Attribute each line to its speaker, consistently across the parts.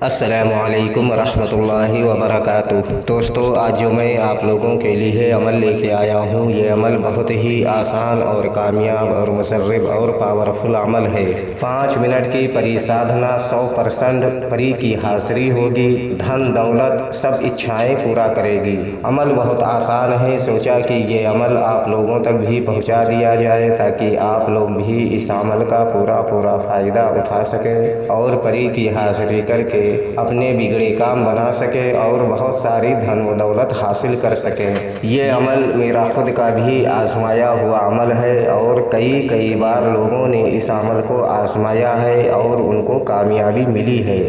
Speaker 1: السلام علیکم ورحمۃ اللہ وبرکاتہ۔ دوستو، آج جو میں آپ لوگوں کے لیے عمل لے کے آیا ہوں، یہ عمل بہت ہی آسان اور کامیاب اور مسرب اور پاورفل عمل ہے۔ 5 منٹ کی پری سادھنا 100% پری کی حاضری ہوگی، دھن دولت سب اچھائیں پورا کرے گی۔ عمل بہت آسان ہے، سوچا کہ یہ عمل آپ لوگوں تک بھی پہنچا دیا جائے تاکہ آپ لوگ بھی اس عمل کا پورا فائدہ اٹھا سکیں اور پری کی حاضری کر کے اپنے بگڑے کام بنا سکے اور بہت ساری دھن و دولت حاصل کر سکے۔ یہ عمل میرا خود کا بھی آزمایا ہوا عمل ہے اور کئی بار لوگوں نے اس عمل کو آزمایا ہے اور ان کو کامیابی ملی ہے،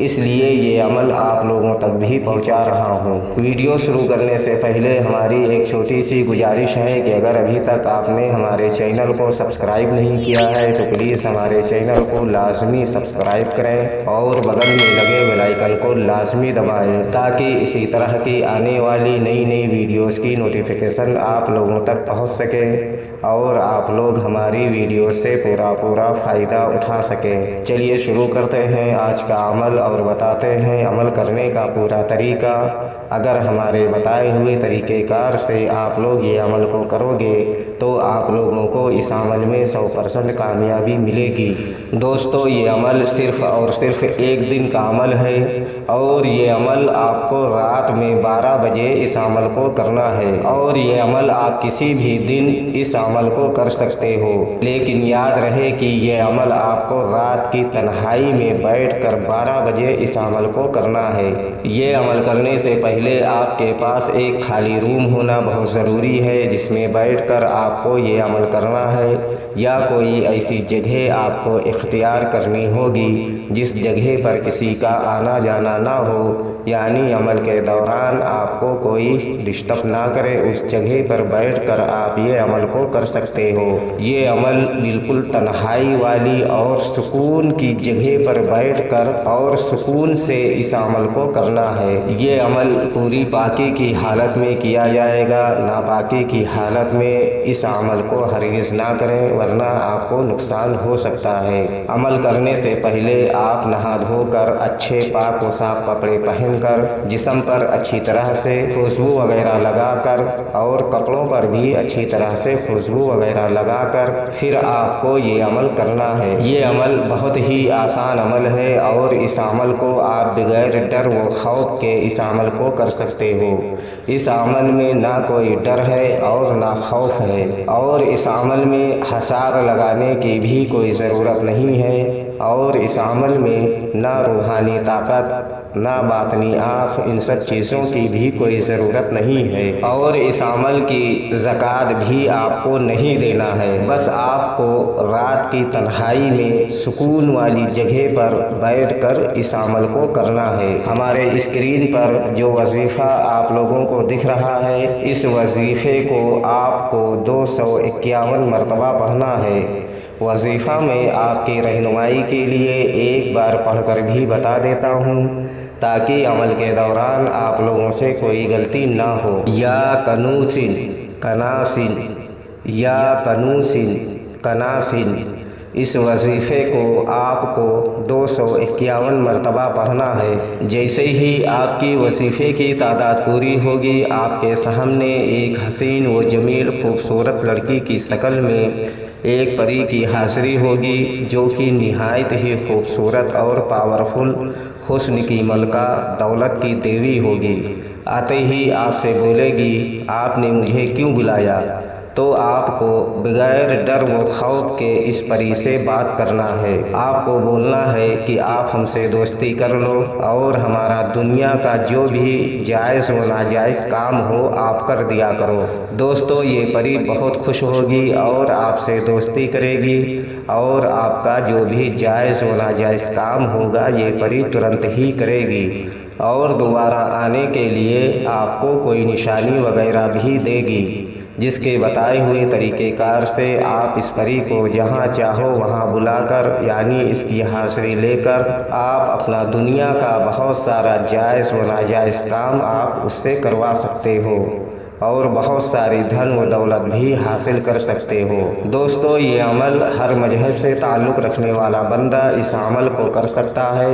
Speaker 1: اس لیے یہ عمل آپ لوگوں تک بھی پہنچا رہا ہوں۔ ویڈیو شروع کرنے سے پہلے ہماری ایک چھوٹی سی گزارش ہے کہ اگر ابھی تک آپ نے ہمارے چینل کو سبسکرائب نہیں کیا ہے تو پلیز ہمارے چینل کو لازمی سبسکرائب کریں اور بغل میں لگے بیل آئیکن کو لازمی دبائیں تاکہ اسی طرح کی آنے والی نئی ویڈیوز کی نوٹیفیکیشن آپ لوگوں تک پہنچ سکے اور آپ لوگ ہماری ویڈیو سے پورا فائدہ اٹھا سکیں۔ چلیے شروع کرتے ہیں آج کا عمل اور بتاتے ہیں عمل کرنے کا پورا طریقہ۔ اگر ہمارے بتائے ہوئے طریقہ کار سے آپ لوگ یہ عمل کو کرو گے تو آپ لوگوں کو اس عمل میں 100% کامیابی ملے گی۔ دوستو، یہ عمل صرف اور صرف ایک دن کا عمل ہے اور یہ عمل آپ کو رات میں 12 بجے اس عمل کو کرنا ہے اور یہ عمل آپ کسی بھی دن اس عمل کو کر سکتے ہو، لیکن یاد رہے کہ یہ عمل آپ کو رات کی تنہائی میں بیٹھ کر 12 بجے اس عمل کو کرنا ہے۔ یہ عمل کرنے سے پہلے آپ کے پاس ایک خالی روم ہونا بہت ضروری ہے جس میں بیٹھ کر آپ کو یہ عمل کرنا ہے، یا کوئی ایسی جگہ آپ کو اختیار کرنی ہوگی جس جگہ پر کسی کا آنا جانا نہ ہو، یعنی عمل کے دوران آپ کو کوئی ڈسٹرب نہ کرے، اس جگہ پر بیٹھ کر آپ یہ عمل کو کر سکتے ہو۔ یہ عمل بالکل تنہائی والی اور سکون کی جگہ پر بیٹھ کر اور سکون سے اس عمل کو کرنا ہے۔ یہ عمل پوری پاکی کی حالت میں کیا جائے گا، ناپاکی کی حالت میں اس عمل کو ہرگز نہ کریں ورنہ آپ کو نقصان ہو سکتا ہے۔ عمل کرنے سے پہلے آپ نہا دھو کر اچھے پاک و صاف کپڑے پہن کر جسم پر اچھی طرح سے خوشبو وغیرہ لگا کر اور کپڑوں پر بھی اچھی طرح سے خوشبو وغیرہ لگا کر پھر آپ کو یہ عمل کرنا ہے۔ یہ عمل بہت ہی آسان عمل ہے اور اس عمل کو آپ بغیر ڈر و خوف کے اس عمل کو کر سکتے ہو۔ اس عمل میں نہ کوئی ڈر ہے اور نہ خوف ہے اور اس عمل میں حساب لگانے کی بھی کوئی ضرورت نہیں ہے اور اس عمل میں نہ روحانی طاقت نہ باطنی آنکھ، ان سب چیزوں کی بھی کوئی ضرورت نہیں ہے اور اس عمل کی زکوٰۃ بھی آپ کو نہیں دینا ہے۔ بس آپ کو رات کی تنہائی میں سکون والی جگہ پر بیٹھ کر اس عمل کو کرنا ہے۔ ہمارے اسکرین پر جو وظیفہ آپ لوگوں کو دکھ رہا ہے، اس وظیفے کو آپ کو 251 مرتبہ پڑھنا ہے۔ وظیفہ میں آپ کی رہنمائی کے لیے ایک بار پڑھ کر بھی بتا دیتا ہوں تاکہ عمل کے دوران آپ لوگوں سے کوئی غلطی نہ ہو۔ یا کنوسن کناسن یا کنوسن کناسن، اس وظیفے کو آپ کو 251 مرتبہ پڑھنا ہے۔ جیسے ہی آپ کی وظیفے کی تعداد پوری ہوگی، آپ کے سامنے ایک حسین و جمیل خوبصورت لڑکی کی شکل میں ایک پری کی حاضری ہوگی جو کہ نہایت ہی خوبصورت اور پاورفل، حسن کی ملکہ، دولت کی دیوی ہوگی۔ آتے ہی آپ سے بولے گی، آپ نے مجھے کیوں بلایا؟ تو آپ کو بغیر ڈر و خوف کے اس پری سے بات کرنا ہے۔ آپ کو بولنا ہے کہ آپ ہم سے دوستی کر لو اور ہمارا دنیا کا جو بھی جائز و ناجائز کام ہو آپ کر دیا کرو۔ دوستو، یہ پری بہت خوش ہوگی اور آپ سے دوستی کرے گی اور آپ کا جو بھی جائز و ناجائز کام ہوگا یہ پری ترنت ہی کرے گی اور دوبارہ آنے کے لیے آپ کو کوئی نشانی وغیرہ بھی دے گی، جس کے بتائے ہوئے طریقہ کار سے آپ اس پری کو جہاں چاہو وہاں بلا کر، یعنی اس کی حاضری لے کر آپ اپنا دنیا کا بہت سارا جائز و ناجائز کام آپ اس سے کروا سکتے ہو اور بہت ساری دھن و دولت بھی حاصل کر سکتے ہو۔ دوستو، یہ عمل ہر مذہب سے تعلق رکھنے والا بندہ اس عمل کو کر سکتا ہے۔